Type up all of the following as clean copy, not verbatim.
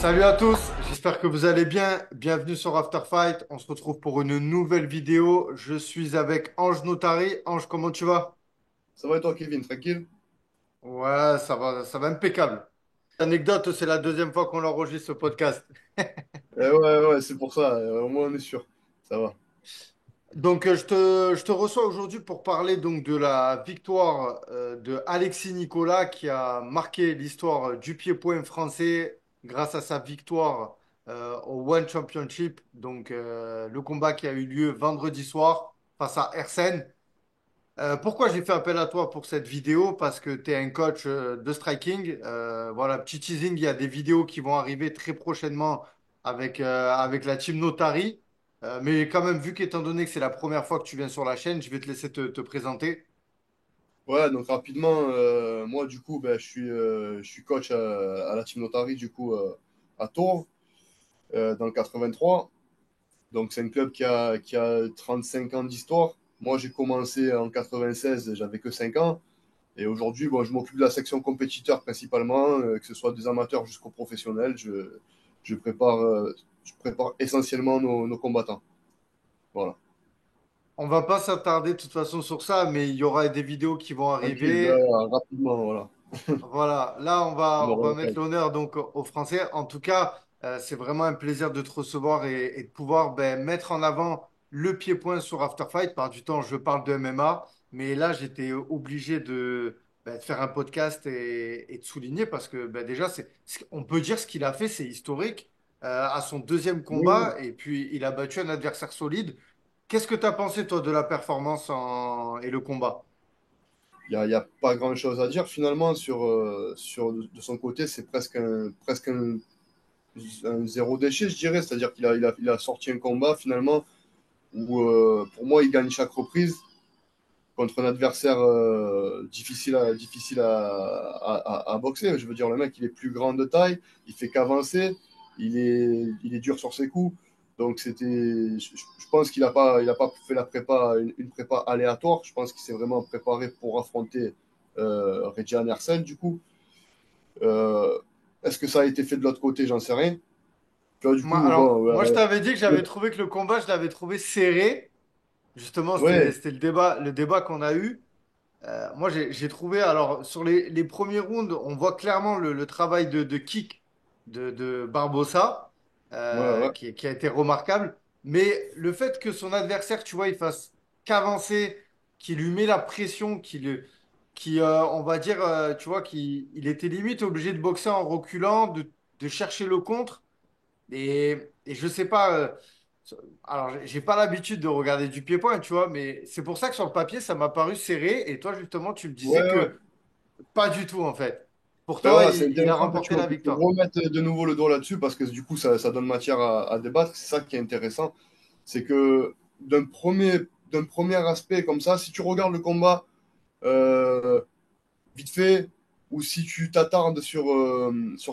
Salut à tous, j'espère que vous allez bien. Bienvenue sur After Fight. On se retrouve pour une nouvelle vidéo. Je suis avec Ange Notari. Ange, comment tu vas? Ça va et toi, Kevin, tranquille? Ouais, ça va impeccable. Anecdote, c'est la deuxième fois qu'on enregistre ce podcast. Ouais, c'est pour ça, au moins on est sûr. Ça va. Donc, je te reçois aujourd'hui pour parler donc de la victoire de Alexis Nicolas qui a marqué l'histoire du pied-point français grâce à sa victoire au One Championship. Donc, le combat qui a eu lieu vendredi soir face à Hersen. Pourquoi j'ai fait appel à toi pour cette vidéo? Parce que tu es un coach de striking. Voilà, petit teasing, il y a des vidéos qui vont arriver très prochainement avec la team Notary. Mais quand même, vu qu'étant donné que c'est la première fois que tu viens sur la chaîne, je vais te laisser te présenter. Ouais, donc rapidement, moi du coup, ben, je suis coach à la Team Notary, du coup, à Tours, dans le 83. Donc c'est un club qui a 35 ans d'histoire. Moi j'ai commencé en 96, j'avais que 5 ans. Et aujourd'hui, bon, je m'occupe de la section compétiteur principalement, que ce soit des amateurs jusqu'aux professionnels. Je prépare, je prépare essentiellement nos combattants. Voilà. On va pas s'attarder de toute façon sur ça, mais il y aura des vidéos qui vont Tranquille, arriver. rapidement, voilà. Voilà, là On on aura va mettre l'occasion. l'honneur donc aux Français. En tout cas, c'est vraiment un plaisir de te recevoir et de pouvoir mettre en avant le pied-point sur After Fight. Par du temps, je parle de MMA, mais là j'étais obligé de faire un podcast et de souligner parce que déjà on peut dire ce qu'il a fait, c'est historique. À son deuxième Oui, combat et puis il a battu un adversaire solide. Qu'est-ce que tu as pensé toi de la performance et le combat? il y a pas grand-chose à dire finalement sur de son côté, c'est presque un zéro déchet, je dirais. C'est-à-dire il a sorti un combat finalement où, pour moi, il gagne chaque reprise contre un adversaire difficile à boxer. Je veux dire, le mec, il est plus grand de taille, il fait qu'avancer, il est dur sur ses coups. Donc, je pense il a pas fait la prépa, une prépa aléatoire. Je pense qu'il s'est vraiment préparé pour affronter Reggie Anderson, du coup. Euh, Est-ce que ça a été fait de l'autre côté? J'en sais rien. Tu vois, du coup, bon, Moi, je t'avais dit que j'avais trouvé que le combat, je l'avais trouvé serré. Justement, ouais, c'était le débat qu'on a eu. Moi, j'ai trouvé, alors, sur les premiers rounds, on voit clairement le travail de kick de Barbosa, ouais. qui a été remarquable. Mais le fait que son adversaire, tu vois, il fasse qu'avancer, qu'il lui met la pression, on va dire, tu vois, qu'il était limite obligé de boxer en reculant, de chercher le contre. Et je sais pas, alors j'ai pas l'habitude de regarder du pied-point, tu vois, mais c'est pour ça que sur le papier, ça m'a paru serré. Et toi, justement, tu me disais Ouais. que pas du tout, en fait. Pour Ben toi, voilà, c'est il a intéressant que remporté la que tu victoire. remettes de nouveau le doigt là-dessus parce que du coup, ça donne matière à débattre. C'est ça qui est intéressant. C'est que d'un premier aspect comme ça, si tu regardes le combat euh, vite fait ou si tu t'attardes sur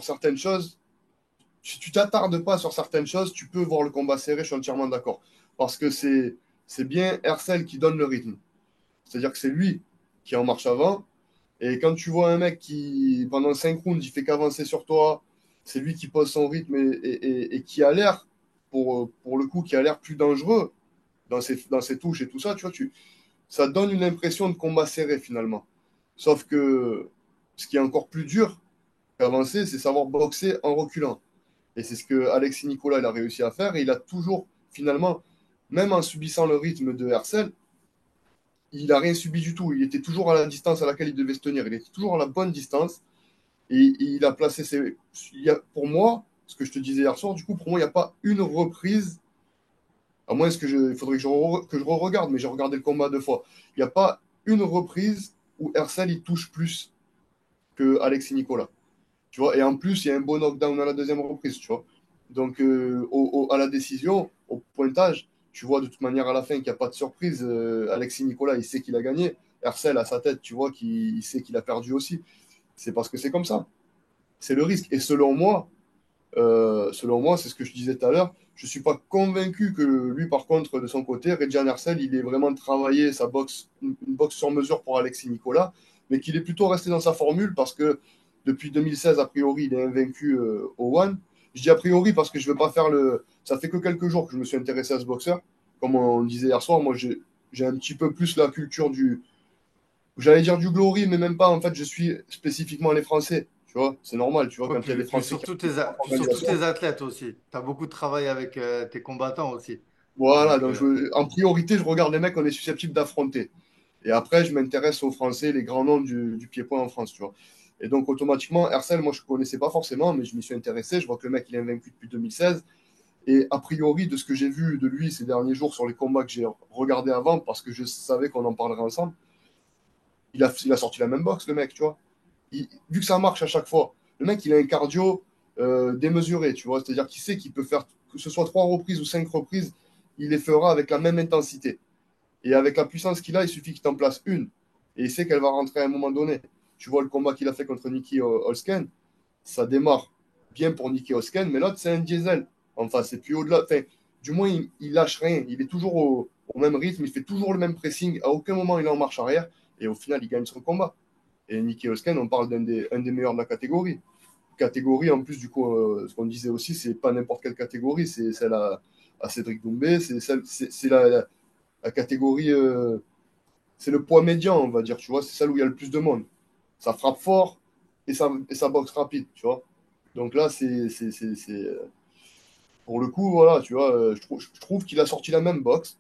certaines choses, si tu t'attardes pas sur certaines choses, tu peux voir le combat serré, je suis entièrement d'accord. Parce que c'est bien Hercel qui donne le rythme. C'est-à-dire que c'est lui qui est en marche avant. Et quand tu vois un mec qui, pendant 5 rounds, il fait qu'avancer sur toi, c'est lui qui pose son rythme et qui a l'air, pour le coup, qui a l'air plus dangereux dans ses touches et tout ça, tu vois, ça donne une impression de combat serré finalement. Sauf que ce qui est encore plus dur qu'avancer, c'est savoir boxer en reculant. Et c'est ce que Alexis Nicolas il a réussi à faire. Et il a toujours, finalement, même en subissant le rythme de Hercel, il n'a rien subi du tout. Il était toujours à la distance à laquelle il devait se tenir. Il était toujours à la bonne distance. Et il a placé ses. Pour moi, ce que je te disais hier soir, du coup, pour moi, il n'y a pas une reprise. À moins que il faudrait que je re-regarde, mais j'ai regardé le combat deux fois. Il n'y a pas une reprise où Hercel il touche plus que Alexis Nicolas. Tu vois, et en plus, il y a un beau knockdown à la deuxième reprise, tu vois. Donc, à la décision, au pointage, tu vois de toute manière à la fin qu'il n'y a pas de surprise. Alexis Nicolas, il sait qu'il a gagné. Hercel, à sa tête, tu vois qu'il il sait qu'il a perdu aussi. C'est parce que c'est comme ça. C'est le risque. Et selon moi, c'est ce que je disais tout à l'heure, je ne suis pas convaincu que lui, par contre, de son côté, Reggian Hersel, il ait vraiment travaillé sa boxe, une boxe sur mesure pour Alexis Nicolas, mais qu'il est plutôt resté dans sa formule parce que depuis 2016, a priori, il est invaincu au One. Je dis a priori parce que je veux pas faire le. Ça fait que quelques jours que je me suis intéressé à ce boxeur. Comme on disait hier soir, moi j'ai un petit peu plus la culture du. J'allais dire du glory, mais même pas. En fait, je suis spécifiquement les Français. Tu vois, c'est normal. Tu vois, Ouais, quand il y a des puis Français qui surtout ont une puis surtout organisation. tes athlètes aussi. Tu as beaucoup de travail avec tes combattants aussi. Voilà, Donc, donc en priorité, je regarde les mecs qu'on est susceptible d'affronter. Et après, je m'intéresse aux Français, les grands noms du pied-point en France, tu vois. Et donc, automatiquement, Hersel, moi, je ne connaissais pas forcément, mais je m'y suis intéressé. Je vois que le mec, il est invaincu depuis 2016. Et a priori, de ce que j'ai vu de lui ces derniers jours sur les combats que j'ai regardés avant, parce que je savais qu'on en parlerait ensemble, il a sorti la même boxe, le mec, tu vois. Vu que ça marche à chaque fois, le mec, il a un cardio démesuré, tu vois. C'est-à-dire qu'il sait qu'il peut faire, que ce soit 3 reprises ou 5 reprises, il les fera avec la même intensité. Et avec la puissance qu'il a, il suffit qu'il t'en place une. Et il sait qu'elle va rentrer à un moment donné. Tu vois le combat qu'il a fait contre Nicky Holsken, ça démarre bien pour Nicky Holsken, mais l'autre, c'est un diesel. Enfin, c'est plus au-delà. Enfin, du moins, il lâche rien. Il est toujours au même rythme, il fait toujours le même pressing. À aucun moment, il est en marche arrière. Et au final, il gagne son combat. Et Nicky Holsken, on parle un des meilleurs de la catégorie. Catégorie, en plus, du coup, ce qu'on disait aussi, c'est pas n'importe quelle catégorie. C'est celle à Cédric Doumbé. C'est la catégorie. C'est le poids médian, on va dire, tu vois, c'est celle où il y a le plus de monde. Ça frappe fort et ça boxe rapide, tu vois. Donc là, pour le coup, voilà, tu vois, je trouve qu'il a sorti la même boxe,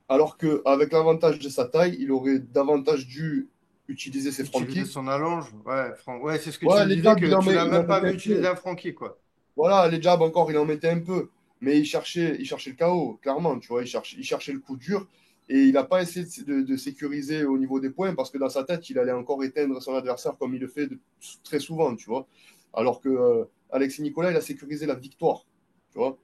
alors qu'avec l'avantage de sa taille, il aurait davantage dû utiliser ses front utiliser kicks. son allonge. Ouais, ouais, c'est ce que tu Ouais, me les disais, jabs, que tu l'as il en même pas mettait vu un utiliser peu. un franchi, quoi. Voilà, les jabs encore, il en mettait un peu. Mais il cherchait le chaos, clairement, tu vois, il cherchait le coup dur. Et il n'a pas essayé de sécuriser au niveau des points parce que dans sa tête, il allait encore éteindre son adversaire comme il le fait très souvent, tu vois. Alors que Alexis Nicolas, il a sécurisé la victoire, tu vois.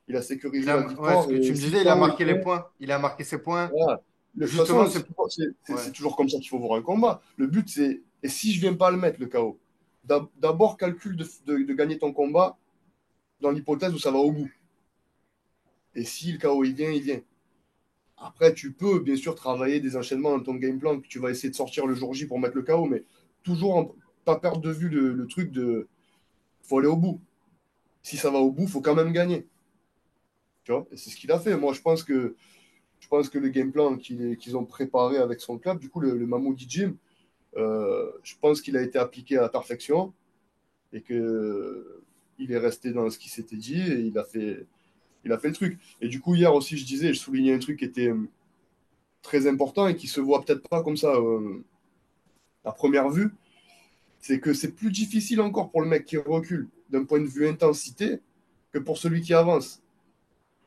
Il a sécurisé la Ouais, ce victoire que tu et me si le disais, il a chaos est marqué les fait, points. Il a marqué ses points. voilà. De toute Justement, façon, c'est. Ouais. c'est toujours comme ça qu'il faut voir un combat. Le but, c'est, et si je viens pas le mettre, le chaos, d'abord calcule de gagner ton combat dans l'hypothèse où ça va au bout. Et si le chaos il vient, il vient. Après, tu peux bien sûr travailler des enchaînements dans ton game plan que tu vas essayer de sortir le jour J pour mettre le chaos, mais toujours pas perdre de vue le truc de faut aller au bout. Si ça va au bout, faut quand même gagner. Tu vois, et c'est ce qu'il a fait. Moi, je pense que le game plan qu'ils ont préparé avec son club, du coup, le Mamoudi Gym, je pense qu'il a été appliqué à la perfection et que il est resté dans ce qui s'était dit et il a fait le truc. Et du coup, hier aussi, je disais, je soulignais un truc qui était très important et qui se voit peut-être pas comme ça à première vue, c'est que c'est plus difficile encore pour le mec qui recule d'un point de vue intensité que pour celui qui avance.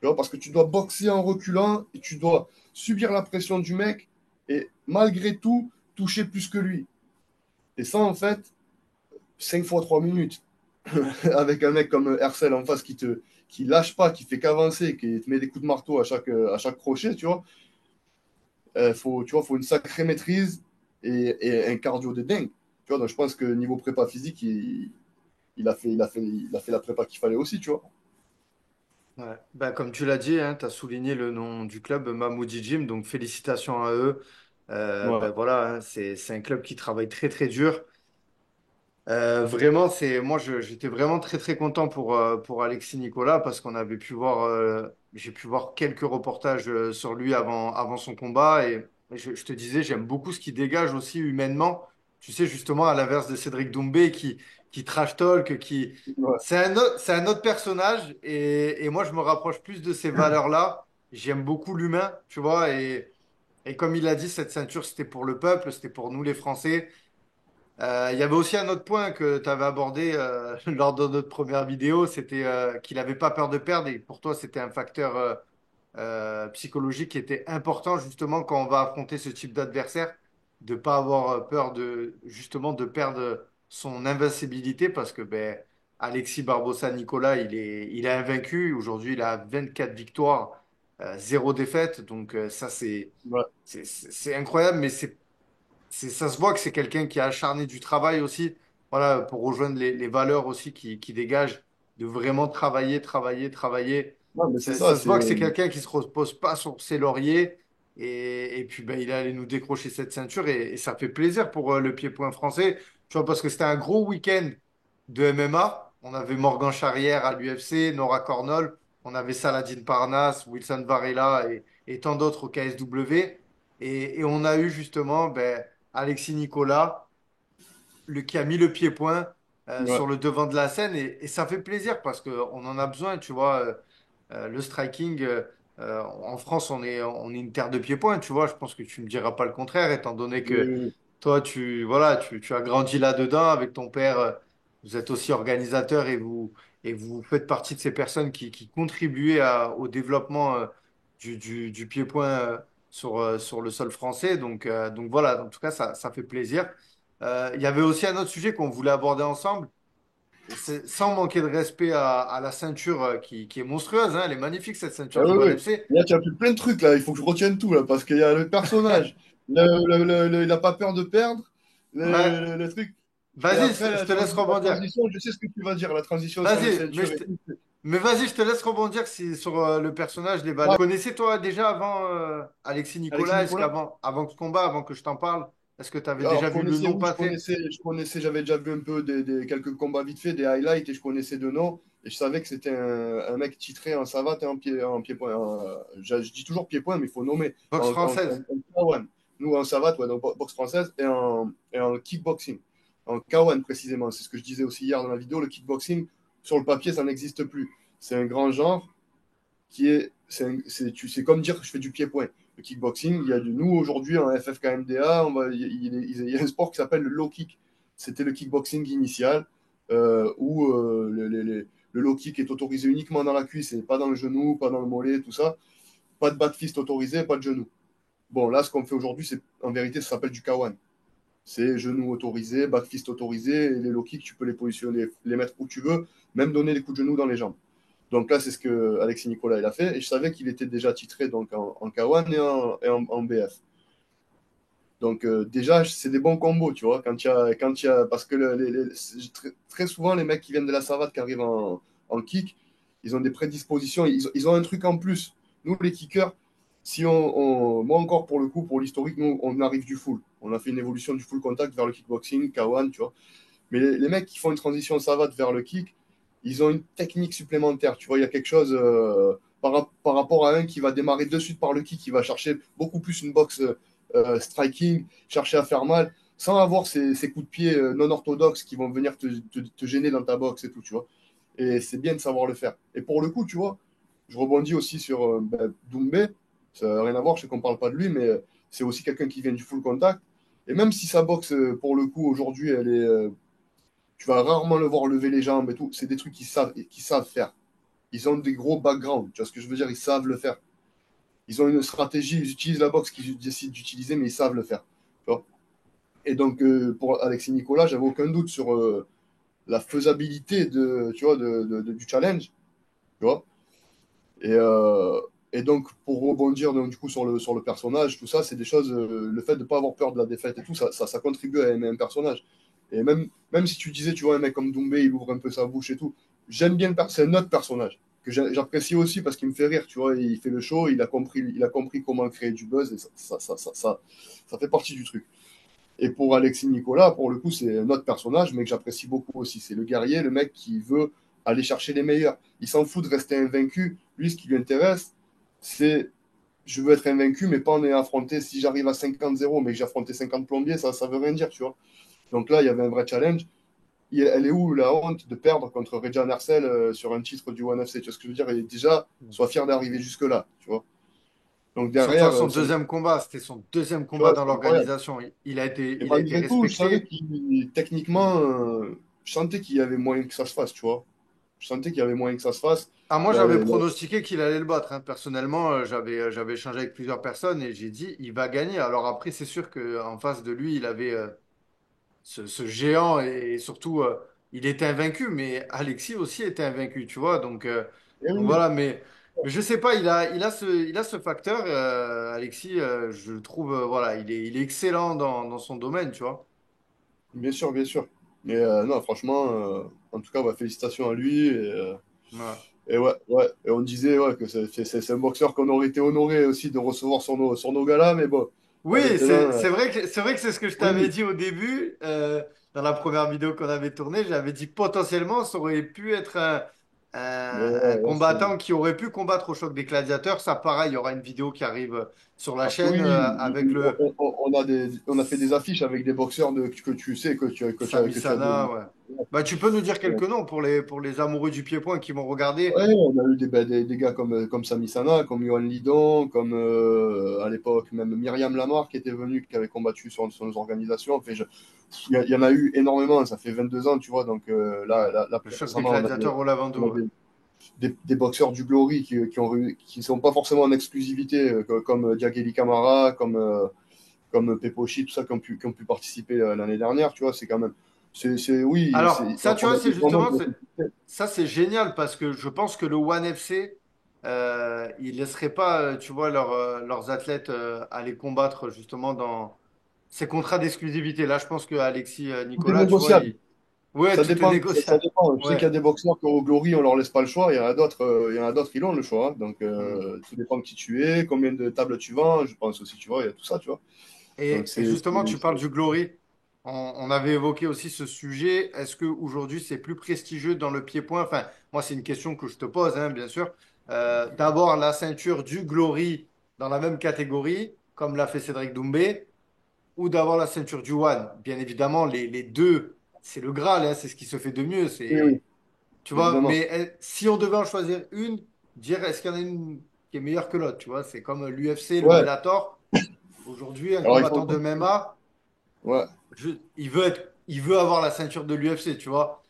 Tu vois, parce que tu dois boxer en reculant et tu dois subir la pression du mec et malgré tout toucher plus que lui. Et ça, en fait, 5 fois 3 minutes avec un mec comme Hercel en face qui lâche pas, qui fait qu'avancer, qui te met des coups de marteau à chaque crochet, tu vois. Tu vois, faut une sacrée maîtrise et un cardio de dingue. Tu vois, donc je pense que niveau prépa physique, il a fait la prépa qu'il fallait aussi, tu vois. Ouais. Ben, comme tu l'as dit, tu as souligné le nom du club, Mamoudi Gym, donc félicitations à eux. Ben Ouais, voilà, c'est un club qui travaille très très dur. Vraiment, j'étais vraiment très très content pour Alexis Nicolas parce qu'on avait pu voir, j'ai pu voir quelques reportages sur lui avant son combat et je te disais, j'aime beaucoup ce qu'il dégage aussi humainement. Tu sais, justement, à l'inverse de Cédric Doumbé qui trash talk, ouais, c'est un autre personnage et moi je me rapproche plus de ces valeurs-là. J'aime beaucoup l'humain, tu vois, et comme il a dit, cette ceinture c'était pour le peuple, c'était pour nous les Français. Il y avait aussi un autre point que tu avais abordé lors de notre première vidéo, c'était qu'il n'avait pas peur de perdre et pour toi c'était un facteur psychologique qui était important justement quand on va affronter ce type d'adversaire, de pas avoir peur de justement de perdre son invincibilité parce que ben, Alexis Barbosa Nicolas il est invaincu, aujourd'hui il a 24 victoires, 0 défaite, donc ça ouais. c'est incroyable mais ça se voit que c'est quelqu'un qui a acharné du travail aussi, voilà, pour rejoindre les valeurs aussi qui dégagent, de vraiment travailler, travailler, travailler. Non, mais c'est ça, Ça se voit c'est. que c'est quelqu'un qui se repose pas sur ses lauriers. Et puis, ben, il est allé nous décrocher cette ceinture et ça fait plaisir pour le pied-point français. Tu vois, parce que c'était un gros week-end de MMA. on avait Morgan Charrière à l'UFC, Nora Cornol, on avait Saladin Parnasse, Wilson Varela et tant d'autres au KSW. Et on a eu justement Alexis Nicolas, qui a mis le pied-point Ouais. sur le devant de la scène. Et ça fait plaisir parce qu'on en a besoin, tu vois. Le striking, en France, on est une terre de pied-point, tu vois. Je pense que tu me diras pas le contraire, étant donné que Et- toi, voilà, tu as grandi là-dedans avec ton père. Vous êtes aussi organisateur et vous faites partie de ces personnes qui contribuaient au développement du pied-point sur le sol français. Donc voilà, en tout cas, ça fait plaisir. Il y avait aussi un autre sujet qu'on voulait aborder ensemble. Sans manquer de respect à la ceinture qui est monstrueuse, hein. Elle est magnifique, cette Ah ceinture du oui, oui. ONFC. Là, tu as plus plein de trucs, là. Il faut que je retienne tout, là, parce qu'il y a le personnage. Il n'a pas peur de perdre. Ouais. Le truc. Et Vas-y, après, je te laisse la rebondir. transition, je sais ce que tu vas dire. La transition sur les Vas-y, ceintures et tout. mais vas-y, je te laisse rebondir sur le personnage, les valeurs. Ah, Connaissais toi déjà avant Alexis Alexis Nicolas? Est-ce Nicolas? avant ce combat, avant que je t'en parle, est-ce que tu avais Alors, déjà je vu le connaissais, nom oui, passer? j'avais déjà vu un peu quelques combats vite fait, des highlights, et je connaissais de nom. Et je savais que c'était un mec titré en savate et en pied-point. Je dis toujours pied-point, mais il faut nommer. Boxe française. En K1. Nous, en savate, ouais, donc boxe française, et en kickboxing. En K1 précisément. C'est ce que je disais aussi hier dans la vidéo. Le kickboxing, sur le papier, ça n'existe plus. C'est un grand genre qui est, c'est comme dire que je fais du pied-point. Le kickboxing, il y a de nous aujourd'hui en FFKMDA, il y a un sport qui s'appelle le low kick. C'était le kickboxing initial, où le low kick est autorisé uniquement dans la cuisse et pas dans le genou, pas dans le mollet, tout ça. Pas de back fist autorisé, pas de genou. Bon, là, ce qu'on fait aujourd'hui, c'est en vérité, ça s'appelle du K1. C'est genou autorisé, back fist autorisé, et les low kicks, tu peux les positionner, les mettre où tu veux, même donner des coups de genou dans les jambs. Donc là, c'est ce que Alexis Nicolas il a fait. Et je savais qu'il était déjà titré donc en K1 en BF. Donc déjà, c'est des bons combos, tu vois. Quand il y a, parce que très souvent, les mecs qui viennent de la savate, qui arrivent en kick, ils ont des prédispositions, ils ont un truc en plus. Nous, les kickers, si moi encore pour le coup, pour l'historique, nous, on arrive du full. On a fait une évolution du full contact vers le kickboxing, K1, tu vois. Mais les mecs qui font une transition savate vers le kick, ils ont une technique supplémentaire. Tu vois, il y a quelque chose par rapport à un qui va démarrer de suite par le kick, qui va chercher beaucoup plus une boxe striking, chercher à faire mal, sans avoir ces coups de pied non orthodoxes qui vont venir te gêner dans ta boxe et tout, tu vois. Et c'est bien de savoir le faire. Et pour le coup, tu vois, je rebondis aussi sur Doumbé. Ça n'a rien à voir, je sais qu'on ne parle pas de lui, mais c'est aussi quelqu'un qui vient du full contact. Et même si sa boxe, pour le coup, aujourd'hui, tu vas rarement le voir lever les jambes et tout. C'est des trucs qu'ils savent faire. Ils ont des gros backgrounds. Tu vois ce que je veux dire? Ils savent le faire. Ils ont une stratégie. Ils utilisent la boxe qu'ils décident d'utiliser, mais ils savent le faire. Tu vois. Et donc, pour Alexis Nicolas, j'avais aucun doute sur la faisabilité tu vois, du challenge. Tu vois. Et, euh, et donc, pour rebondir donc, du coup sur le personnage, tout ça, c'est des choses. Le fait de ne pas avoir peur de la défaite et tout, ça contribue à aimer un personnage. Et même si tu disais, tu vois, un mec comme Doumbé, il ouvre un peu sa bouche et tout, j'aime bien c'est un autre personnage que j'apprécie aussi parce qu'il me fait rire, tu vois. Il fait le show, il a compris comment créer du buzz et ça fait partie du truc. Et pour Alexis Nicolas, pour le coup, c'est un autre personnage, mais que j'apprécie beaucoup aussi. C'est le guerrier, le mec qui veut aller chercher les meilleurs. Il s'en fout de rester invaincu. Lui, ce qui lui intéresse, c'est je veux être invaincu, mais pas en ayant affronté. Si j'arrive à 50-0, mais que j'ai affronté 50 plombiers, ça veut rien dire, tu vois. Donc là, il y avait un vrai challenge. Elle est où la honte de perdre contre Rejan Hersel sur un titre du One FC? Tu vois ce que je veux dire? Et déjà, sois fier d'arriver jusque-là, tu vois. Donc Surtout à derrière, son deuxième combat. C'était son deuxième tu combat vois, dans c'est incroyable. l'organisation. Et Il a été malgré tout, je savais respecté. qu'il, techniquement, je sentais qu'il y avait moyen que ça se fasse, tu vois. Je sentais qu'il y avait moyen que ça se fasse. Ah, moi, La- j'avais la- la- pronostiqué qu'il allait le battre, hein. Personnellement, j'avais échangé avec plusieurs personnes et j'ai dit, il va gagner. Alors après, c'est sûr qu'en face de lui, il avait ce géant et surtout, il était invaincu. Mais Alexis aussi était invaincu, tu vois. Eh Donc oui, voilà, mais je sais pas, il a ce facteur, Alexis, je le trouve, voilà, il est excellent dans son domaine, tu vois. bien sûr, bien sûr. Mais non, franchement, en tout cas, ouais, félicitations à lui. Ouais. Et ouais, ouais. Et on disait ouais, que c'est un boxeur qu'on aurait été honoré aussi de recevoir sur nos galas, mais bon, là Oui, maintenant, c'est vrai que c'est ce que je t'avais oui, dit au début. dans la première vidéo qu'on avait tournée, j'avais dit potentiellement ça aurait pu être Mais un ouais, combattant qui aurait pu combattre au choc des gladiateurs. Ça, pareil, il y aura une vidéo qui arrive sur la parce que chaîne oui, avec le on a fait des affiches avec des boxeurs que tu sais, Sami que tu as de. Sana. Ouais. Bah, tu peux nous dire quelques noms pour les amoureux du pied-point qui vont regarder. Ouais, on a eu des gars comme Sami Sana, comme Yohan Lidon, comme à l'époque même Myriam Lamar qui était venue, qui avait combattu sur nos organisations. Enfin, il y en a eu énormément, ça fait 22 ans, tu vois. Donc là, Le choc des récemment, gladiateurs au on a Lavando. Ouais. des boxeurs du Glory qui sont pas forcément en exclusivité, comme Diagueli Camara, comme Pepochi, tout ça, qui ont pu participer l'année dernière, tu vois. C'est quand même. Oui, Alors, ça, tu on vois, a c'est dit vraiment justement, de la ça, c'est génial parce que je pense que le One FC, ils laisseraient pas, tu vois, leurs athlètes aller combattre justement dans ces contrats d'exclusivité. Là, je pense que Alexis tout est Nicolas, tu vois, négociable. ouais, tout est Ça négociable. dépend. Je sais qu'il y a Ouais. des boxeurs qui au Glory, on leur laisse pas le choix. Il y en a d'autres, ils ont le choix. Donc, Hmm. tout dépend de qui tu es, combien de tables tu vends. Je pense aussi, tu vois, il y a tout ça, tu vois. Donc, Et justement, tu parles du Glory. On avait évoqué aussi ce sujet. Est-ce qu'aujourd'hui, c'est plus prestigieux dans le pied-point? Enfin, moi, c'est une question que je te pose, hein, bien sûr. D'avoir la ceinture du Glory dans la même catégorie, comme l'a fait Cédric Doumbé, ou d'avoir la ceinture du One. Bien évidemment, les deux, c'est le Graal, hein, c'est ce qui se fait de mieux. oui, oui, Tu vois, évidemment. mais si on devait en choisir une, dire est-ce qu'il y en a une qui est meilleure que l'autre? Tu vois, c'est comme l'UFC, le Ouais. Bellator. Aujourd'hui, un Alors, combattant de MMA, ouais. il veut avoir la ceinture de l'UFC, tu vois.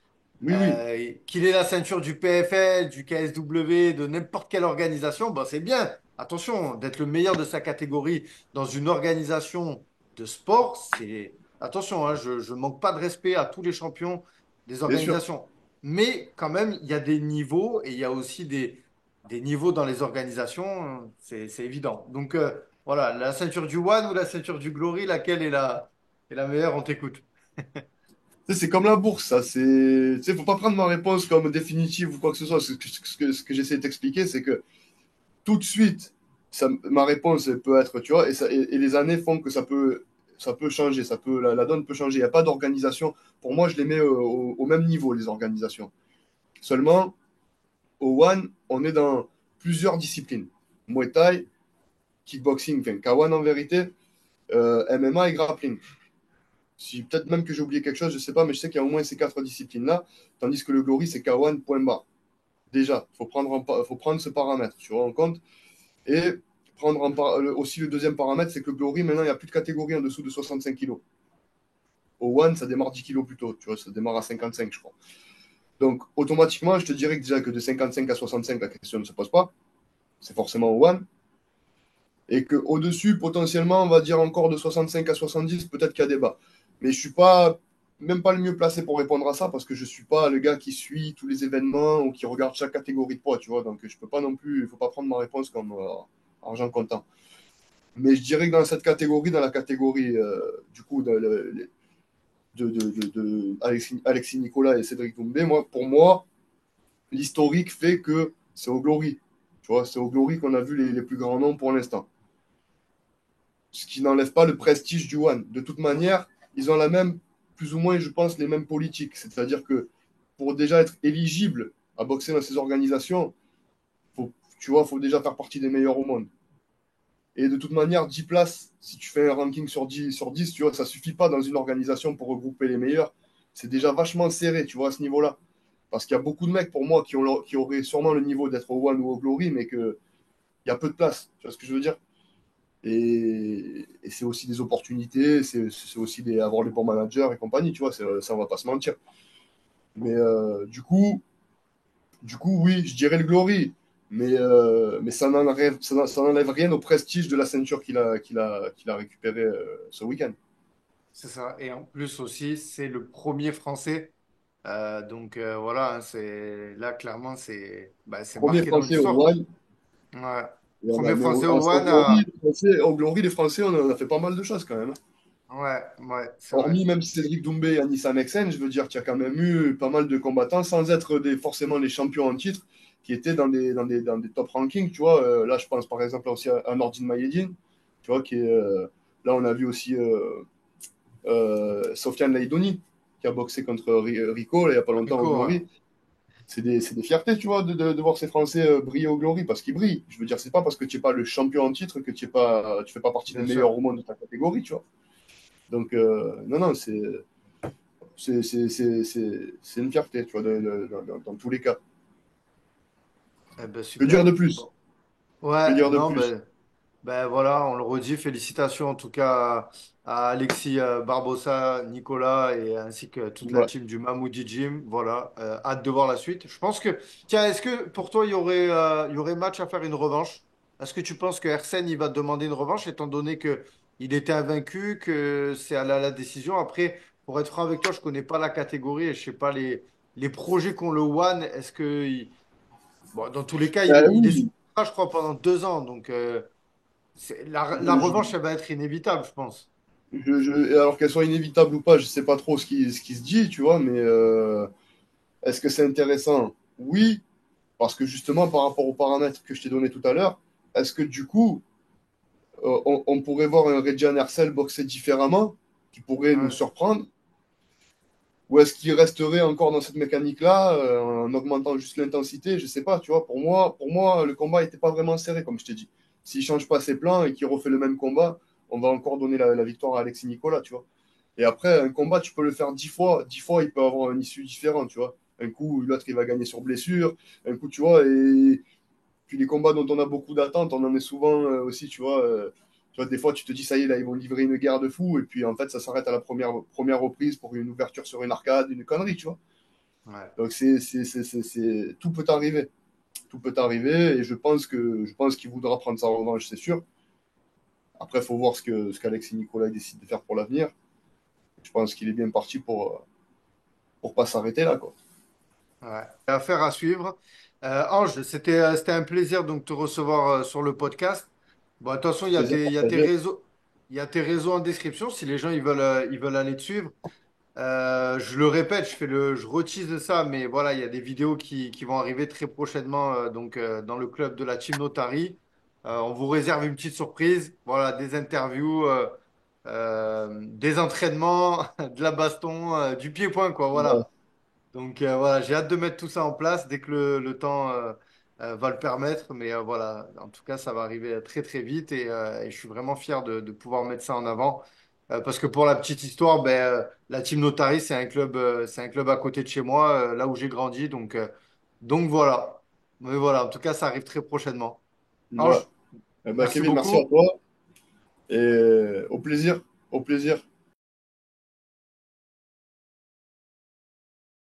Oui, oui, Qu'il ait la ceinture du PFL, du KSW, de n'importe quelle organisation, bah c'est bien. Attention, d'être le meilleur de sa catégorie dans une organisation de sport, c'est... Attention, hein, je ne manque pas de respect à tous les champions des bien sûr. organisations. Mais quand même, il y a des niveaux et il y a aussi des niveaux dans les organisations, c'est évident. Donc voilà, la ceinture du One ou la ceinture du Glory, laquelle est la meilleure, on t'écoute. Tu sais, c'est comme la bourse, ça. Tu sais, faut pas prendre ma réponse comme définitive ou quoi que ce soit. Ce que j'essaie de t'expliquer, c'est que tout de suite, ma réponse peut être, tu vois, et les années font que ça peut changer, la donne peut changer. Il n'y a pas d'organisation. Pour moi, je les mets au même niveau, les organisations. Seulement, au One, on est dans plusieurs disciplines. Muay Thai, kickboxing, enfin, K1 en vérité, MMA et grappling. Si, peut-être même que j'ai oublié quelque chose, je sais pas, mais je sais qu'il y a au moins ces quatre disciplines-là, tandis que le Glory, c'est K1, point barre. Déjà, faut prendre ce paramètre, tu vois, en compte. Et aussi le deuxième paramètre, c'est que le Glory, maintenant, il n'y a plus de catégorie en dessous de 65 kilos. Au One, ça démarre 10 kilos plus tôt, tu vois, ça démarre à 55, je crois. Donc, automatiquement, je te dirais que déjà que de 55 à 65, la question ne se pose pas. C'est forcément au One. Et qu'au-dessus, potentiellement, on va dire encore de 65 à 70, peut-être qu'il y a débat. Mais je suis pas, même pas le mieux placé pour répondre à ça parce que je suis pas le gars qui suit tous les événements ou qui regarde chaque catégorie de poids, tu vois. Donc, je peux pas non plus, il faut pas prendre ma réponse comme argent comptant. Mais je dirais que dans cette catégorie, dans la catégorie du coup de Alexis Nicolas et Cédric Doumbé, pour moi, l'historique fait que c'est au Glory. Tu vois, c'est au Glory qu'on a vu les plus grands noms pour l'instant. Ce qui n'enlève pas le prestige du One. De toute manière, ils ont la même, plus ou moins, je pense, les mêmes politiques. C'est-à-dire que pour déjà être éligible à boxer dans ces organisations, tu vois, faut déjà faire partie des meilleurs au monde. Et de toute manière, 10 places, si tu fais un ranking sur 10 tu vois, ça suffit pas dans une organisation pour regrouper les meilleurs. C'est déjà vachement serré, tu vois, à ce niveau-là. Parce qu'il y a beaucoup de mecs, pour moi, qui auraient sûrement le niveau d'être au One ou au Glory, mais qu'il y a peu de place. Tu vois ce que je veux dire? Et c'est aussi des opportunités, c'est aussi avoir les bons managers et compagnie, tu vois, ça, on va pas se mentir. Mais du coup, oui, je dirais le Glory, mais ça n'enlève rien au prestige de la ceinture qu'il a récupéré ce week-end. C'est ça. Et en plus aussi, c'est le premier Français. Donc voilà, hein, c'est là clairement c'est Premier marqué dans Français au l'histoire. One, Ouais. voilà, Premier mais Français au One à... Au Glory, les Français, on a fait pas mal de choses quand même, hein. Ouais, ouais, c'est vrai. Hormis même Cédric Doumbé et Anissa Meksen, je veux dire qu'il y a quand même eu pas mal de combattants sans être forcément les champions en titre qui étaient dans des top rankings, tu vois. Là, je pense par exemple aussi à Nordine Maïedine, tu vois, là, on a vu aussi Sofiane Laïdoni, qui a boxé contre Rico, là, il n'y a pas longtemps au Rico, ouais. Glory. C'est des fiertés, tu vois, de voir ces Français briller au Glory, parce qu'ils brillent. Je veux dire, c'est pas parce que tu n'es pas le champion en titre que tu fais pas partie des Bien sûr. meilleurs au monde de ta catégorie, tu vois. Donc, non, non, c'est une fierté, tu vois, dans tous les cas. Eh ben, Que dire de super. plus? Bon. Que Ouais, dire de non, plus? ben voilà, on le redit. Félicitations en tout cas à Alexis Barbosa, Nicolas et ainsi que toute la Ouais. team du Mamoudi Gym. Voilà, hâte de voir la suite. Je pense que, tiens, est-ce que pour toi il y aurait match à faire une revanche? Est-ce que tu penses que Hersen il va demander une revanche étant donné que il était invaincu, que c'est à la décision? Après, pour être franc avec toi, je connais pas la catégorie et je sais pas les projets qu'ont le One. Est-ce que bon, dans tous les cas, il est sous Oui, contrat, je crois, pendant 2 ans. Donc, la revanche, je, elle va être inévitable, je pense. alors qu'elle soit inévitable ou pas, je sais pas trop ce qui se dit, tu vois, mais est-ce que c'est intéressant? Oui, parce que justement, par rapport aux paramètres que je t'ai donné tout à l'heure, est-ce que du coup, on pourrait voir un Reggian Hersel boxer différemment, qui pourrait nous Ouais, surprendre? Ou est-ce qu'il resterait encore dans cette mécanique-là, en augmentant juste l'intensité? Je sais pas, tu vois. Pour moi, le combat n'était pas vraiment serré, comme je t'ai dit. S'il change pas ses plans et qu'il refait le même combat, on va encore donner la victoire à Alexis Nicolas, tu vois. Et après, un combat, tu peux le faire 10 fois. 10 fois, il peut avoir une issue différente, tu vois. Un coup, l'autre, il va gagner sur blessure. Un coup, tu vois. Et puis les combats dont on a beaucoup d'attentes, on en est souvent aussi, tu vois. Tu vois, des fois, tu te dis, ça y est, là, ils vont livrer une guerre de fou. Et puis, en fait, ça s'arrête à la première reprise pour une ouverture sur une arcade, une connerie, tu vois. ouais, Donc, tout peut arriver. Tout peut arriver. Et je pense qu'il voudra prendre sa revanche, c'est sûr. Après, il faut voir ce qu'Alexis Nicolas décide de faire pour l'avenir. Je pense qu'il est bien parti pour pas s'arrêter là, quoi. ouais. Affaire à suivre. Ange, c'était un plaisir donc de te recevoir sur le podcast. Bon, attention, Plaisir il y a tes partagé. réseaux, il y a tes réseaux en description si les gens ils veulent aller te suivre. Je le répète, je retease ça, mais voilà, il y a des vidéos qui vont arriver très prochainement donc, dans le club de la Team Notary. On vous réserve une petite surprise, voilà, des interviews, des entraînements, de la baston, du pied-point, quoi, Ouais. voilà. Donc voilà, j'ai hâte de mettre tout ça en place dès que le temps va le permettre. Mais voilà, en tout cas, ça va arriver très très vite et je suis vraiment fier de pouvoir mettre ça en avant. Parce que pour la petite histoire, la Team Notary, c'est un club à côté de chez moi, là où j'ai grandi. Donc voilà. Mais voilà, en tout cas, ça arrive très prochainement. Ouais. Ange, Eh ben, merci Kevin, merci à beaucoup. toi. Et au plaisir. Au plaisir.